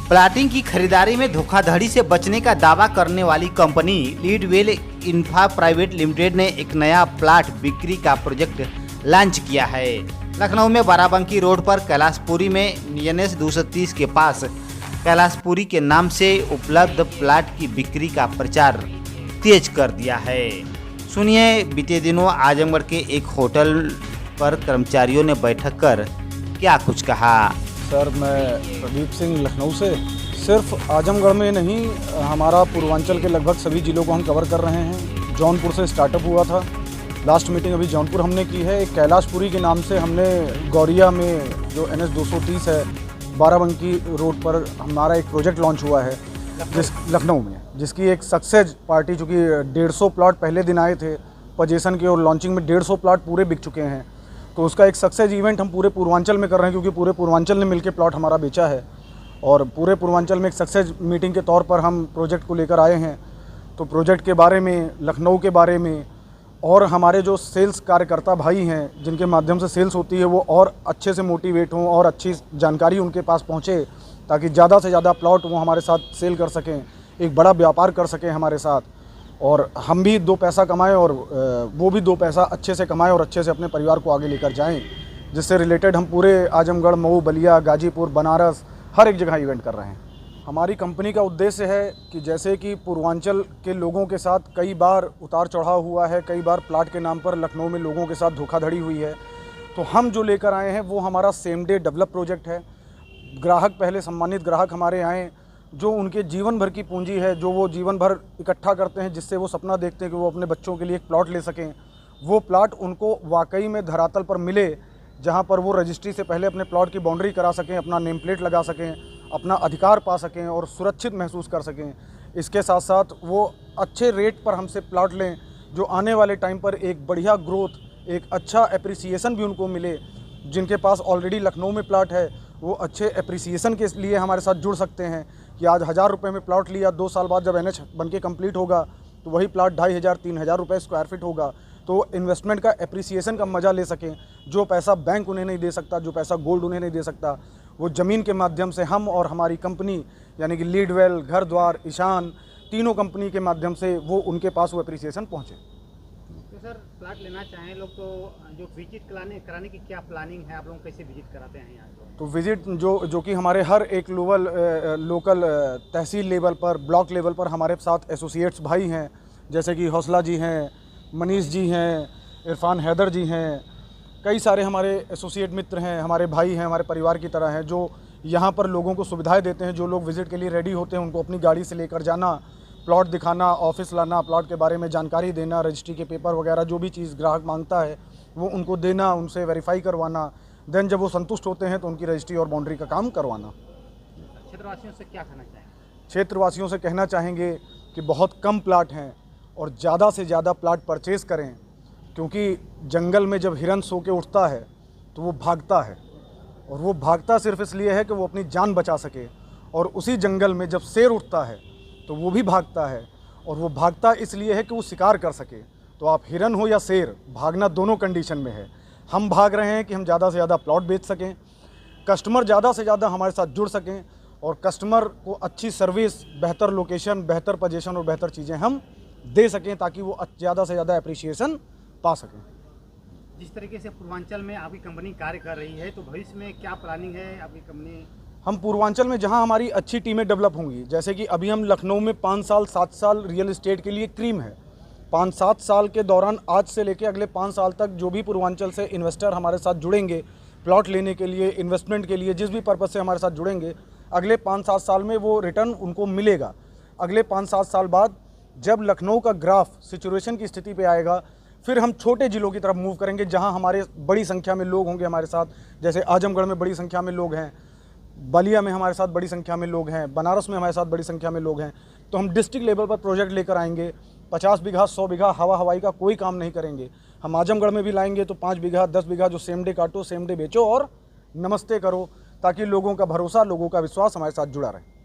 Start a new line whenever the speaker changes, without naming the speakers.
Plotting की खरीदारी में धोखाधड़ी से बचने का दावा करने वाली कंपनी लीडवेल इंफ्रा प्राइवेट लिमिटेड ने एक नया प्लाट बिक्री का प्रोजेक्ट लॉन्च किया है। लखनऊ में बाराबंकी रोड पर कैलाशपुरी में NS 230 के पास कैलाशपुरी के नाम से उपलब्ध प्लाट की बिक्री का प्रचार तेज कर दिया है। सुनिए बीते दिनों आजमगढ़ के एक होटल पर कर्मचारियों ने बैठक कर क्या कुछ कहा।
सर, मैं प्रदीप सिंह लखनऊ से। सिर्फ आजमगढ़ में नहीं, हमारा पूर्वांचल के लगभग सभी ज़िलों को हम कवर कर रहे हैं। जौनपुर से स्टार्टअप हुआ था, लास्ट मीटिंग अभी जौनपुर हमने की है। एक कैलाशपुरी के नाम से हमने गौरिया में जो NS 230 है, बाराबंकी रोड पर हमारा एक प्रोजेक्ट लॉन्च हुआ है लखनऊ में, जिसकी एक सक्सेस पार्टी, चूँकि 150 प्लॉट पहले दिन आए थे पोजीशन के और लॉन्चिंग में 150 प्लॉट पूरे बिक चुके हैं। तो उसका एक सक्सेस इवेंट हम पूरे पूर्वांचल में कर रहे हैं, क्योंकि पूरे पूर्वांचल ने मिलकर प्लॉट हमारा बेचा है और पूरे पूर्वांचल में एक सक्सेस मीटिंग के तौर पर हम प्रोजेक्ट को लेकर आए हैं। तो प्रोजेक्ट के बारे में, लखनऊ के बारे में और हमारे जो सेल्स कार्यकर्ता भाई हैं जिनके माध्यम से सेल्स होती है, वो और अच्छे से मोटिवेट हों और अच्छी जानकारी उनके पास पहुँचे, ताकि ज़्यादा से ज़्यादा प्लॉट वो हमारे साथ सेल कर सकें, एक बड़ा व्यापार कर सकें हमारे साथ, और हम भी दो पैसा कमाएं और वो भी दो पैसा अच्छे से कमाएं और अच्छे से अपने परिवार को आगे लेकर जाएं। जिससे रिलेटेड हम पूरे आजमगढ़, मऊ, बलिया, गाजीपुर, बनारस हर एक जगह इवेंट कर रहे हैं। हमारी कंपनी का उद्देश्य है कि जैसे कि पूर्वांचल के लोगों के साथ कई बार उतार चढ़ाव हुआ है, कई बार प्लाट के नाम पर लखनऊ में लोगों के साथ धोखाधड़ी हुई है, तो हम जो लेकर आए हैं वो हमारा सेम डे डेवलप प्रोजेक्ट है। ग्राहक, पहले सम्मानित ग्राहक हमारे आएँ, जो उनके जीवन भर की पूंजी है, जो वो जीवन भर इकट्ठा करते हैं, जिससे वो सपना देखते हैं कि वो अपने बच्चों के लिए एक प्लॉट ले सकें, वो प्लॉट उनको वाकई में धरातल पर मिले, जहां पर वो रजिस्ट्री से पहले अपने प्लॉट की बाउंड्री करा सकें, अपना नेम प्लेट लगा सकें, अपना अधिकार पा सकें और सुरक्षित महसूस कर सकें। इसके साथ साथ वो अच्छे रेट पर हमसे प्लॉट लें, जो आने वाले टाइम पर एक बढ़िया ग्रोथ, एक अच्छा एप्रिसिएशन भी उनको मिले। जिनके पास ऑलरेडी लखनऊ में प्लॉट है, वो अच्छे एप्रिसिएशन के लिए हमारे साथ जुड़ सकते हैं कि आज 1000 रुपये में प्लॉट लिया, 2 साल बाद जब NH बन के कम्प्लीट होगा तो वही प्लॉट 2500-3000 रुपये स्क्वायर फीट होगा। तो इन्वेस्टमेंट का एप्रिसिएशन का मज़ा ले सकें। जो पैसा बैंक उन्हें नहीं दे सकता, जो पैसा गोल्ड उन्हें नहीं दे सकता, वो ज़मीन के माध्यम से हम और हमारी कंपनी यानी कि लीडवेल, घर द्वार, ईशान, तीनों कंपनी के माध्यम से वो उनके पास वो एप्रिसिएशन पहुँचे।
तो सर, प्लाट लेना चाहें लोग तो जो विजिट कराने की क्या प्लानिंग है, आप लोग कैसे विजिट कराते हैं यहाँ?
तो विजिट जो कि हमारे हर एक लोकल तहसील लेवल पर, ब्लॉक लेवल पर हमारे साथ एसोसिएट्स भाई हैं, जैसे कि हौसला जी हैं, मनीष जी हैं, इरफान हैदर जी हैं, कई सारे हमारे एसोसिएट मित्र हैं, हमारे भाई हैं, हमारे परिवार की तरह हैं, जो यहाँ पर लोगों को सुविधाएं देते हैं। जो लोग विजिट के लिए रेडी होते हैं, उनको अपनी गाड़ी से लेकर जाना, प्लॉट दिखाना, ऑफिस लाना, प्लॉट के बारे में जानकारी देना, रजिस्ट्री के पेपर वगैरह जो भी चीज़ ग्राहक मांगता है वो उनको देना, उनसे वेरीफाई करवाना, देन जब वो संतुष्ट होते हैं तो उनकी रजिस्ट्री और बाउंड्री का काम करवाना।
क्षेत्रवासियों से क्या कहना चाहेंगे?
क्षेत्रवासियों से कहना चाहेंगे कि बहुत कम प्लाट हैं और ज़्यादा से ज़्यादा प्लाट परचेज़ करें, क्योंकि जंगल में जब हिरन सो के उठता है तो वो भागता है, और वो भागता सिर्फ इसलिए है कि वो अपनी जान बचा सके। और उसी जंगल में जब शेर उठता है तो वो भी भागता है, और वो भागता इसलिए है कि वो शिकार कर सके। तो आप हिरन हो या शेर, भागना दोनों कंडीशन में है। हम भाग रहे हैं कि हम ज़्यादा से ज़्यादा प्लॉट बेच सकें, कस्टमर ज़्यादा से ज़्यादा हमारे साथ जुड़ सकें, और कस्टमर को अच्छी सर्विस, बेहतर लोकेशन, बेहतर पोजीशन और बेहतर चीज़ें हम दे सकें, ताकि वो ज़्यादा से ज़्यादा एप्रिसिएशन पा सकें।
जिस तरीके से पूर्वांचल में आपकी कंपनी कार्य कर रही है, तो भविष्य में क्या प्लानिंग है आपकी कंपनी?
हम पूर्वांचल में जहां हमारी अच्छी टीमें डेवलप होंगी, जैसे कि अभी हम लखनऊ में 5 साल 7 साल रियल एस्टेट के लिए क्रीम है। 5-7 साल के दौरान, आज से लेकर अगले 5 साल तक, जो भी पूर्वांचल से इन्वेस्टर हमारे साथ जुड़ेंगे प्लॉट लेने के लिए, इन्वेस्टमेंट के लिए, जिस भी पर्पज़ से हमारे साथ जुड़ेंगे, अगले 5-7 साल में वो रिटर्न उनको मिलेगा। अगले 5-7 साल बाद जब लखनऊ का ग्राफ सिचुएशन की स्थिति पे आएगा, फिर हम छोटे ज़िलों की तरफ मूव करेंगे, जहां हमारे बड़ी संख्या में लोग होंगे हमारे साथ। जैसे आजमगढ़ में बड़ी संख्या में लोग हैं, बलिया में हमारे साथ बड़ी संख्या में लोग हैं, बनारस में हमारे साथ बड़ी संख्या में लोग हैं। तो हम डिस्ट्रिक्ट लेवल पर प्रोजेक्ट लेकर आएंगे। 50 बीघा 100 बीघा हवाई का कोई काम नहीं करेंगे। हम आजमगढ़ में भी लाएंगे तो 5 बीघा 10 बीघा जो सेम डे काटो, सेम डे बेचो और नमस्ते करो, ताकि लोगों का भरोसा, लोगों का विश्वास हमारे साथ जुड़ा रहे।